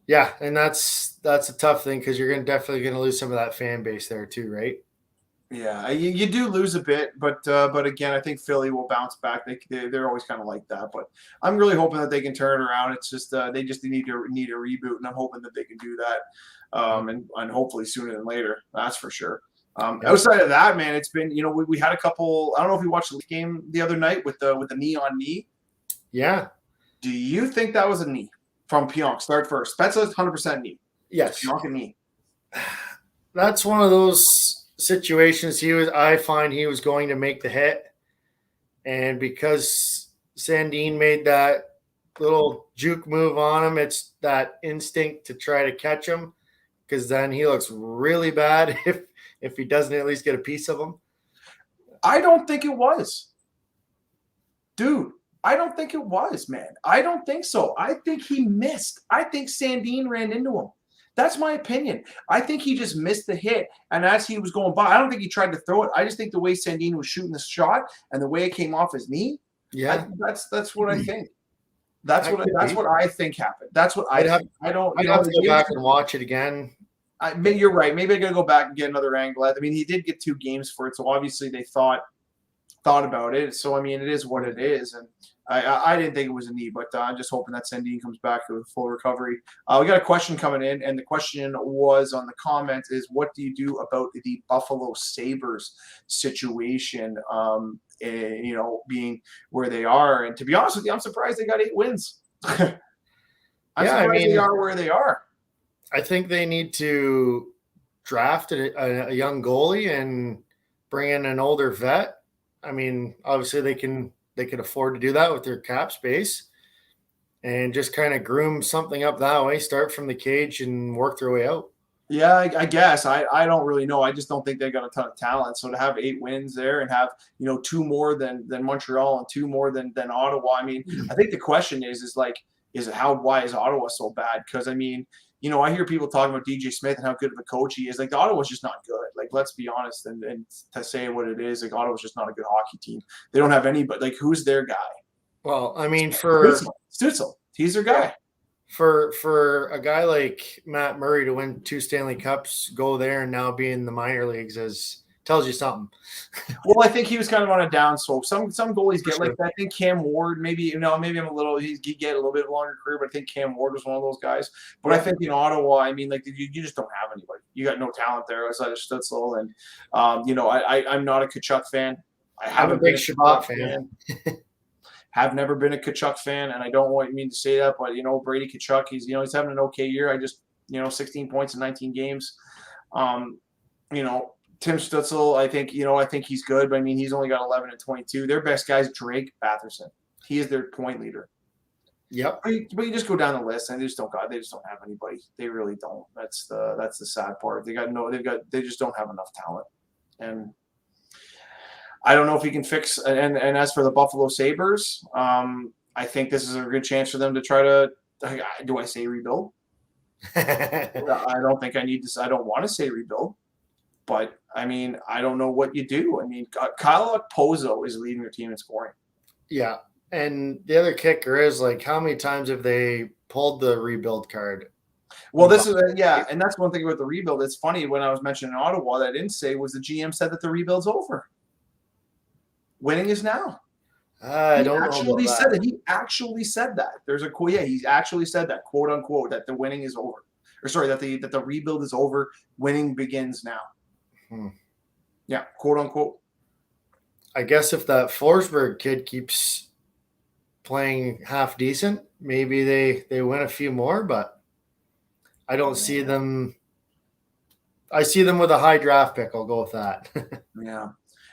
Yeah, and that's a tough thing because you're definitely gonna lose some of that fan base there too, right? Yeah, you do lose a bit, but again, I think Philly will bounce back. They're always kind of like that, but I'm really hoping that they can turn it around. It's just they just need a reboot, and I'm hoping that they can do that, and hopefully sooner than later. That's for sure. Outside of that, man, it's been we had a couple. I don't know if you watched the game the other night with the knee on knee. Yeah. Do you think that was a knee from Pionk? Start first. Spezza 100% knee. Yes. Pionk a knee. That's one of those situations I find he was going to make the hit, and because Sandin made that little juke move on him, it's that instinct to try to catch him, because then he looks really bad if he doesn't at least get a piece of him. I don't think it was, dude. I don't think it was, man. I don't think so. I think he missed. I think Sandin ran into him. That's my opinion. I think he just missed the hit, and as he was going by, I don't think he tried to throw it. I just think the way Sandin was shooting the shot and the way it came off his knee, that's what I think. That's what I think happened. That's what I think. I don't. I'd have to go back and watch it again. You're right. Maybe I got to go back and get another angle. I mean, he did get 2 games for it, so obviously they thought about it. So I mean, it is what it is, and I didn't think it was a knee, but I'm just hoping that Sandin comes back with full recovery. We got a question coming in, and the question was on the comment is, what do you do about the Buffalo Sabres situation, being where they are? And to be honest with you, I'm surprised they got 8 wins. I'm surprised they are where they are. I think they need to draft a young goalie and bring in an older vet. I mean, obviously they can afford to do that with their cap space, and just kind of groom something up that way, start from the cage and work their way out. Yeah, I guess. I don't really know. I just don't think they got a ton of talent. So to have 8 wins there and have, 2 more than Montreal and 2 more than Ottawa. I mean, I think the question is why is Ottawa so bad? Because I mean, I hear people talking about DJ Smith and how good of a coach he is. Like, the Ottawa's just not good. Like, let's be honest and to say what it is. Like, Ottawa's just not a good hockey team. They don't have anybody. Like, who's their guy? Well, I mean, for Stützle, he's their guy. For a guy like Matt Murray to win 2 Stanley Cups, go there and now be in the minor leagues tells you something. Well, I think he was kind of on a down slope. Some goalies get like that. I think Cam Ward, maybe I'm a little. He get a little bit longer career, but I think Cam Ward was one of those guys. But I think in Ottawa, I mean, like you just don't have anybody. You got no talent there outside of Stützle, and I'm not a Tkachuk fan. I'm a big Shabbat fan. Have never been a Tkachuk fan, and I don't want me to say that, but Brady Tkachuk, he's having an okay year. I just 16 points in 19 games. Tim Stützle, I think he's good, but I mean, he's only got 11 and 22. Their best guy is Drake Batherson. He is their point leader. Yep. But you just go down the list, and they just don't have anybody. They really don't. That's the sad part. They just don't have enough talent, and I don't know if he can fix. And as for the Buffalo Sabres, I think this is a good chance for them to try to. Do I say rebuild? I don't think I need to. I don't want to say rebuild. But, I mean, I don't know what you do. I mean, Kyle Okposo is leading their team in scoring. Yeah. And the other kicker is, like, how many times have they pulled the rebuild card? Well, this is and that's one thing about the rebuild. It's funny, when I was mentioning Ottawa, that I didn't say was the GM said that the rebuild's over. Winning is now. I don't know about that. He actually said that. There's a quote. Yeah, he actually said that, quote unquote, that the winning is over. Or sorry, that the rebuild is over. Winning begins now. Yeah, quote unquote. I guess if that Forsberg kid keeps playing half decent, maybe they win a few more, but I don't see them. I see them with a high draft pick. I'll go with that. Yeah.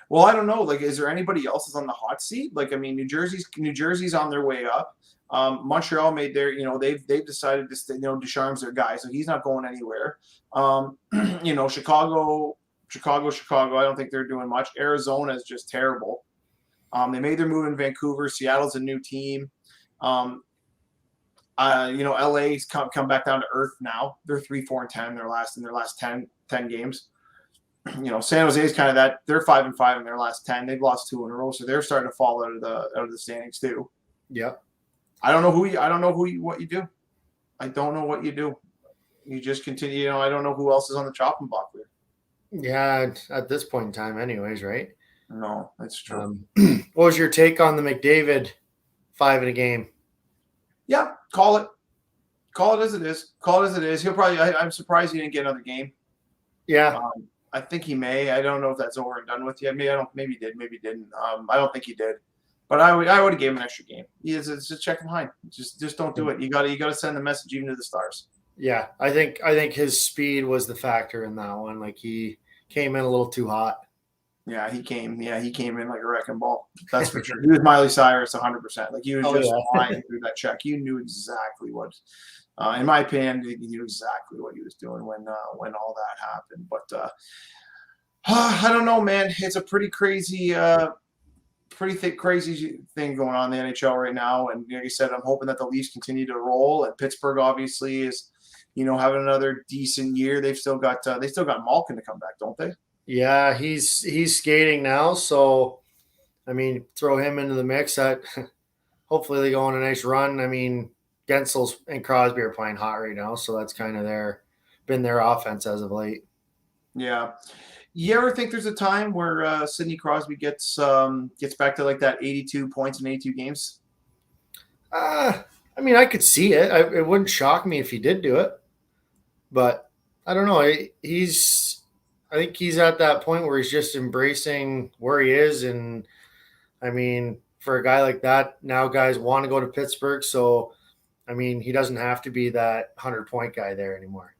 Well, I don't know. Like, is there anybody else that's on the hot seat? Like, I mean, New Jersey's on their way up. Montreal made their, they've decided to stay, Ducharme's their guy, so he's not going anywhere. Chicago, I don't think they're doing much. Arizona is just terrible. They made their move in Vancouver. Seattle's a new team. LA's come back down to earth now. They're 3-4-10 in their last 10 games. San Jose's kind of that. They're 5-5 in their last 10. They've lost 2 in a row, so they're starting to fall out of the standings too. Yep. I don't know what you do. I don't know what you do. You just continue. I don't know who else is on the chopping block there. Yeah, at this point in time, anyways, right? No, that's true. What was your take on the McDavid 5 in a game? Yeah, call it. Call it as it is. Call it as it is. He'll probably. I'm surprised he didn't get another game. Yeah, I think he may. I don't know if that's over and done with yet. Maybe I don't. Maybe he did. Maybe he didn't. I don't think he did. But I would have gave him an extra game. It's just check behind. Just don't do it. You got to send the message even to the Stars. yeah. I think his speed was the factor in that one. Like he came in a little too hot. Yeah, he came in like a wrecking ball. That's for sure. He was Miley Cyrus 100%. Like he was flying through that check. You knew exactly what. In my opinion, he knew exactly what he was doing when all that happened. But I don't know, man. It's a pretty crazy, crazy thing going on in the NHL right now. And like I said, I'm hoping that the Leafs continue to roll. And Pittsburgh obviously is, having another decent year. They've still got Malkin to come back, don't they? Yeah, he's skating now. So, I mean, throw him into the mix. That hopefully they go on a nice run. I mean, Gensel's and Crosby are playing hot right now, so that's kind of been their offense as of late. Yeah. You ever think there's a time where Sidney Crosby gets back to like that 82 points in 82 games? I mean, I could see it. It wouldn't shock me if he did do it, but I don't know. I think he's at that point where he's just embracing where he is, and I mean, for a guy like that, now guys want to go to Pittsburgh, so I mean, he doesn't have to be that 100-point guy there anymore.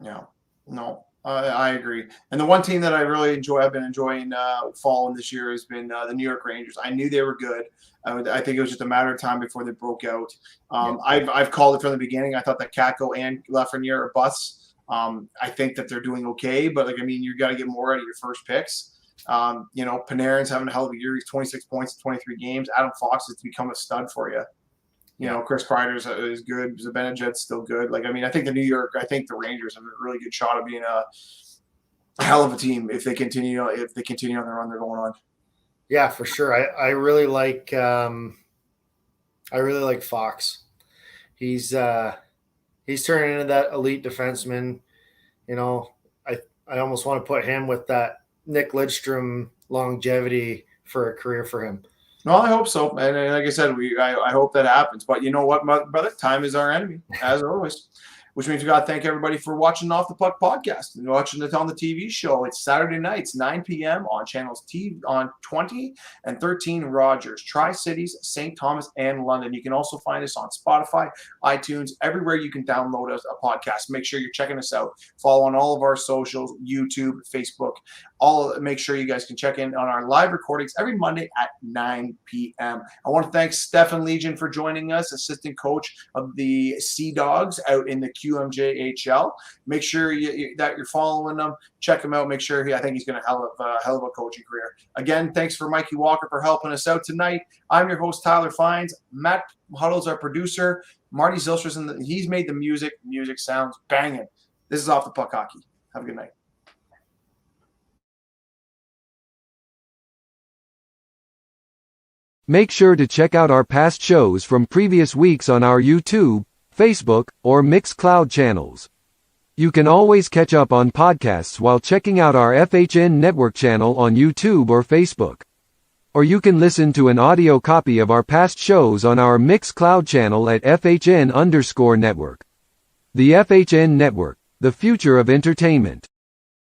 Yeah, no, I agree. And the one team that I really I've been enjoying following this year has been the New York Rangers. I knew they were good. I think it was just a matter of time before they broke out. I've called it from the beginning. I thought that Kakko and Lafreniere are busts. I think that they're doing okay, but you got to get more out of your first picks. Panarin's having a hell of a year. He's 26 points in 23 games. Adam Fox has become a stud for you. Chris Kreider is good. Zibanejad's still good. I think the Rangers have a really good shot of being a hell of a team if they continue on the run they're going on. Yeah, for sure. I really like Fox. He's turning into that elite defenseman. I almost want to put him with that Nick Lidstrom longevity for a career for him. Well, I hope so. And like I said, I hope that happens. But you know what, brother? Time is our enemy, as always. Which means we got to thank everybody for watching Off the Puck podcast and watching it on the TV show. It's Saturday nights, 9 p.m. on channels on 20 and 13 Rogers, Tri-Cities, St. Thomas, and London. You can also find us on Spotify, iTunes, everywhere you can download a podcast. Make sure you're checking us out. Follow on all of our socials, YouTube, Facebook. Make sure you guys can check in on our live recordings every Monday at 9 p.m. I want to thank Stefan Legein for joining us, assistant coach of the Sea Dogs out in the QMJHL. Make sure that you're following them. Check him out. Make sure I think he's going to have a hell of a coaching career. Again, thanks for Mikey Walker for helping us out tonight. I'm your host, Tyler Fines. Matt Huddle's our producer. Marty Zilster's he's made the music. The music sounds banging. This is Off the Puck Hockey. Have a good night. Make sure to check out our past shows from previous weeks on our YouTube, Facebook, or Mixcloud channels. You can always catch up on podcasts while checking out our FHN Network channel on YouTube or Facebook. Or you can listen to an audio copy of our past shows on our Mixcloud channel at FHN_Network. The FHN Network, the future of entertainment.